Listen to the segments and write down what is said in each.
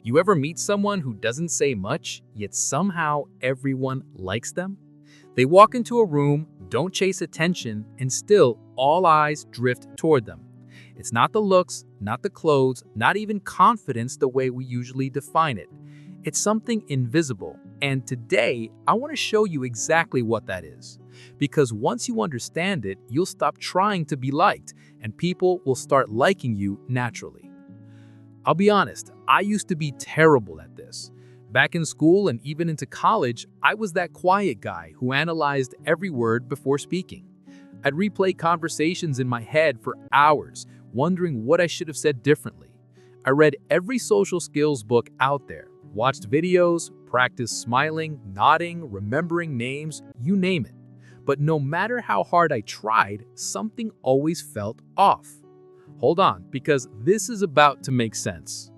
You ever meet someone who doesn't say much, yet somehow everyone likes them? They walk into a room, don't chase attention, and still all eyes drift toward them. It's not the looks, not the clothes, not even confidence the way we usually define it. It's something invisible, and today I want to show you exactly what that is. Because once you understand it, you'll stop trying to be liked, and people will start liking you naturally. I'll be honest, I used to be terrible at this. Back in school and even into college, I was that quiet guy who analyzed every word before speaking. I'd replay conversations in my head for hours, wondering what I should have said differently. I read every social skills book out there, watched videos, practiced smiling, nodding, remembering names, you name it. But no matter how hard I tried, something always felt off. Hold on, because this is about to make sense.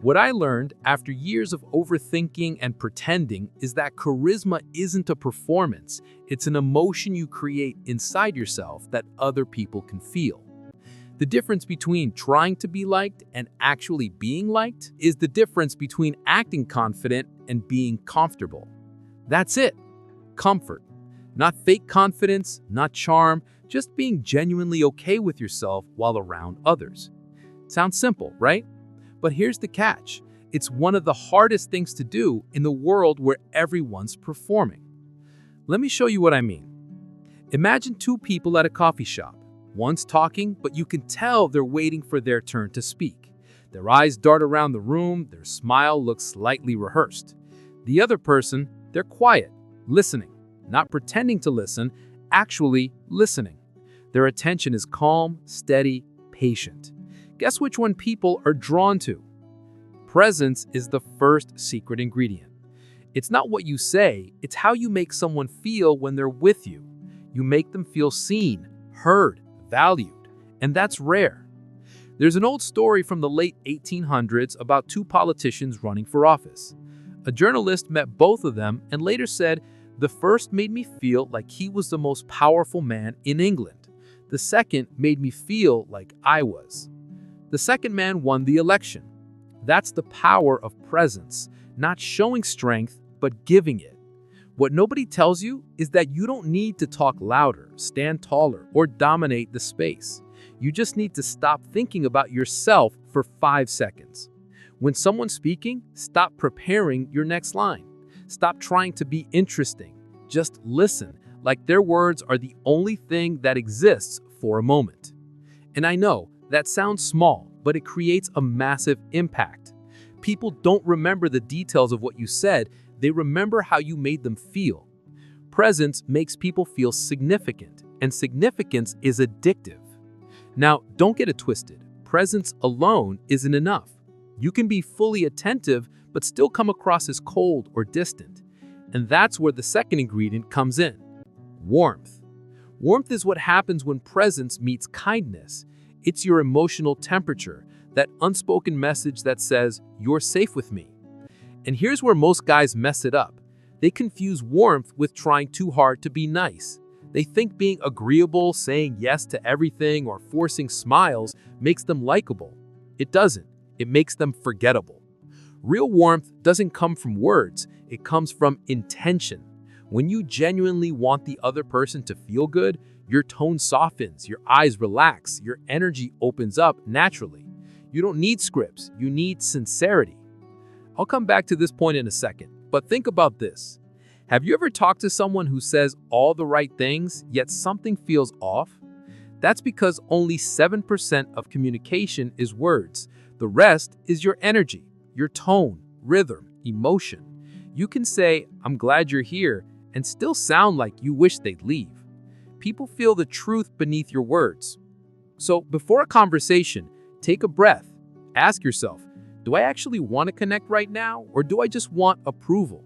What I learned after years of overthinking and pretending is that charisma isn't a performance, it's an emotion you create inside yourself that other people can feel. The difference between trying to be liked and actually being liked is the difference between acting confident and being comfortable. That's it. Comfort. Not fake confidence, not charm, just being genuinely okay with yourself while around others. Sounds simple, right? But here's the catch. It's one of the hardest things to do in the world where everyone's performing. Let me show you what I mean. Imagine two people at a coffee shop. One's talking, but you can tell they're waiting for their turn to speak. Their eyes dart around the room, their smile looks slightly rehearsed. The other person, they're quiet, listening, not pretending to listen, actually listening. Their attention is calm, steady, patient. Guess which one people are drawn to? Presence is the first secret ingredient. It's not what you say, it's how you make someone feel when they're with you. You make them feel seen, heard, valued, and that's rare. There's an old story from the late 1800s about two politicians running for office. A journalist met both of them and later said, "The first made me feel like he was the most powerful man in England. The second made me feel like I was." The second man won the election. That's the power of presence, not showing strength, but giving it. What nobody tells you is that you don't need to talk louder, stand taller, or dominate the space. You just need to stop thinking about yourself for 5 seconds. When someone's speaking, stop preparing your next line. Stop trying to be interesting. Just listen, like their words are the only thing that exists for a moment. And I know, that sounds small, but it creates a massive impact. People don't remember the details of what you said, they remember how you made them feel. Presence makes people feel significant, and significance is addictive. Now, don't get it twisted. Presence alone isn't enough. You can be fully attentive, but still come across as cold or distant. And that's where the second ingredient comes in. Warmth. Warmth is what happens when presence meets kindness. It's your emotional temperature, that unspoken message that says, "You're safe with me." And here's where most guys mess it up. They confuse warmth with trying too hard to be nice. They think being agreeable, saying yes to everything, or forcing smiles makes them likable. It doesn't. It makes them forgettable. Real warmth doesn't come from words, it comes from intention. When you genuinely want the other person to feel good, your tone softens, your eyes relax, your energy opens up naturally. You don't need scripts, you need sincerity. I'll come back to this point in a second, but think about this. Have you ever talked to someone who says all the right things, yet something feels off? That's because only 7% of communication is words. The rest is your energy, your tone, rhythm, emotion. You can say, "I'm glad you're here," and still sound like you wish they'd leave. People feel the truth beneath your words. So before a conversation, take a breath. Ask yourself, do I actually want to connect right now, or do I just want approval?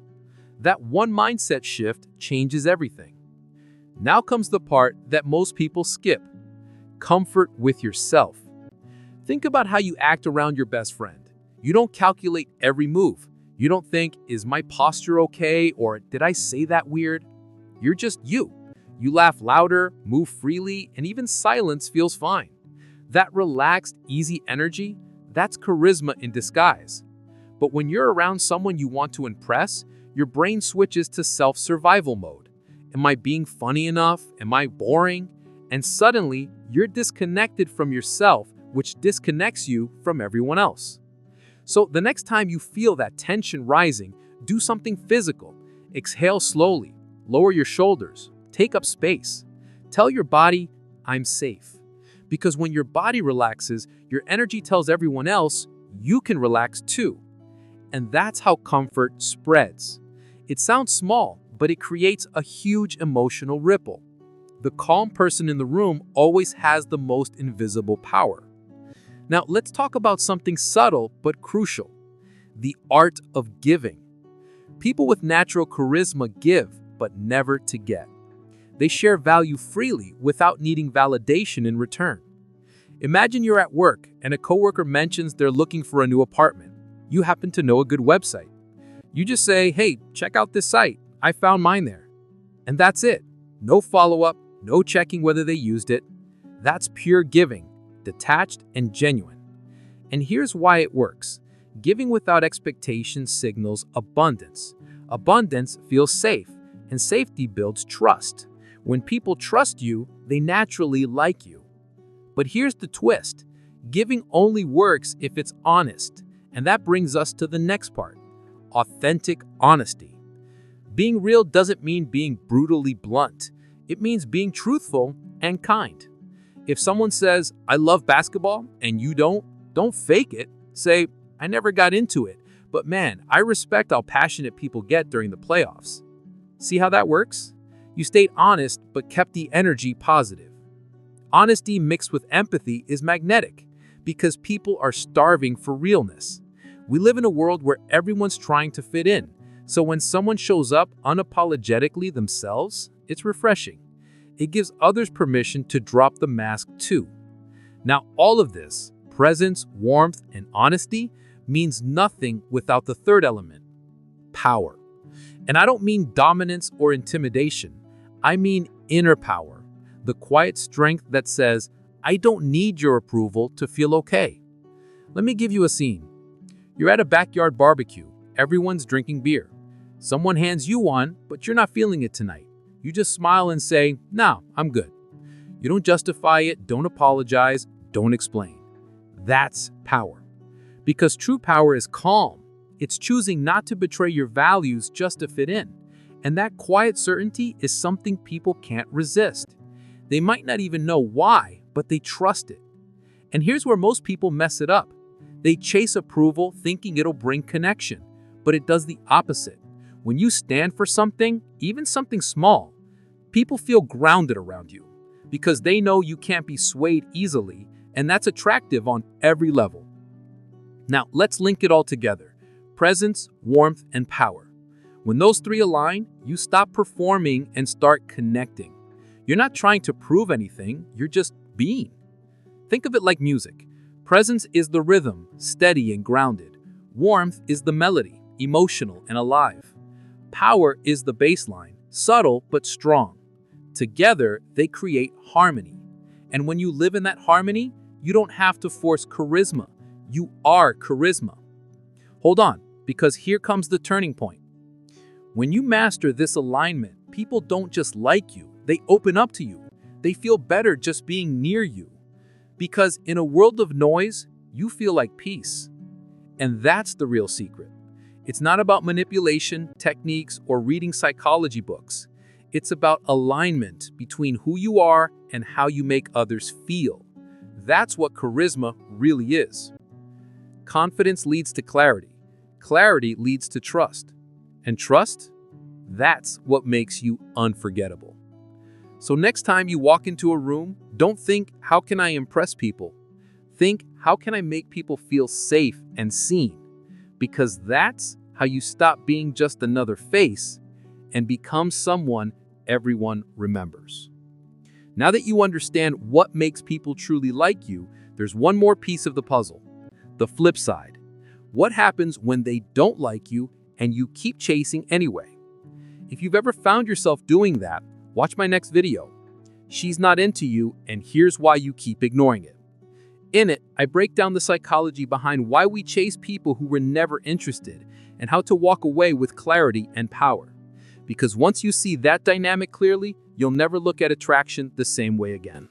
That one mindset shift changes everything. Now comes the part that most people skip. Comfort with yourself. Think about how you act around your best friend. You don't calculate every move. You don't think, is my posture okay, or did I say that weird? You're just you. You laugh louder, move freely, and even silence feels fine. That relaxed, easy energy, that's charisma in disguise. But when you're around someone you want to impress, your brain switches to self-survival mode. Am I being funny enough? Am I boring? And suddenly, you're disconnected from yourself, which disconnects you from everyone else. So the next time you feel that tension rising, do something physical. Exhale slowly, lower your shoulders, take up space. Tell your body, I'm safe. Because when your body relaxes, your energy tells everyone else you can relax too. And that's how comfort spreads. It sounds small, but it creates a huge emotional ripple. The calm person in the room always has the most invisible power. Now, let's talk about something subtle but crucial: the art of giving. People with natural charisma give, but never to get. They share value freely without needing validation in return. Imagine you're at work and a coworker mentions they're looking for a new apartment. You happen to know a good website. You just say, hey, check out this site. I found mine there. And that's it. No follow-up, no checking whether they used it. That's pure giving, detached and genuine. And here's why it works. Giving without expectation signals abundance. Abundance feels safe, and safety builds trust. When people trust you, they naturally like you. But here's the twist. Giving only works if it's honest. And that brings us to the next part: authentic honesty. Being real doesn't mean being brutally blunt. It means being truthful and kind. If someone says, I love basketball, and you don't fake it. Say, I never got into it, but man, I respect how passionate people get during the playoffs. See how that works? You stayed honest, but kept the energy positive. Honesty mixed with empathy is magnetic, because people are starving for realness. We live in a world where everyone's trying to fit in, so when someone shows up unapologetically themselves, it's refreshing. It gives others permission to drop the mask too. Now, all of this, presence, warmth, and honesty, means nothing without the third element: power. And I don't mean dominance or intimidation. I mean inner power, the quiet strength that says, I don't need your approval to feel okay. Let me give you a scene. You're at a backyard barbecue. Everyone's drinking beer. Someone hands you one, but you're not feeling it tonight. You just smile and say, no, I'm good. You don't justify it, don't apologize, don't explain. That's power. Because true power is calm. It's choosing not to betray your values just to fit in. And that quiet certainty is something people can't resist. They might not even know why, but they trust it. And here's where most people mess it up. They chase approval thinking it'll bring connection, but it does the opposite. When you stand for something, even something small, people feel grounded around you because they know you can't be swayed easily, and that's attractive on every level. Now, let's link it all together: presence, warmth, and power. When those three align, you stop performing and start connecting. You're not trying to prove anything, you're just being. Think of it like music. Presence is the rhythm, steady and grounded. Warmth is the melody, emotional and alive. Power is the baseline, subtle but strong. Together, they create harmony. And when you live in that harmony, you don't have to force charisma. You are charisma. Hold on, because here comes the turning point. When you master this alignment, people don't just like you, they open up to you. They feel better just being near you. Because in a world of noise, you feel like peace. And that's the real secret. It's not about manipulation, techniques, or reading psychology books. It's about alignment between who you are and how you make others feel. That's what charisma really is. Confidence leads to clarity. Clarity leads to trust. And trust? That's what makes you unforgettable. So next time you walk into a room, don't think, how can I impress people? Think, how can I make people feel safe and seen? Because that's how you stop being just another face and become someone everyone remembers. Now that you understand what makes people truly like you, there's one more piece of the puzzle: the flip side. What happens when they don't like you and you keep chasing anyway? If you've ever found yourself doing that, watch my next video. She's not into you, and here's why you keep ignoring it. In it, I break down the psychology behind why we chase people who were never interested and how to walk away with clarity and power. Because once you see that dynamic clearly, you'll never look at attraction the same way again.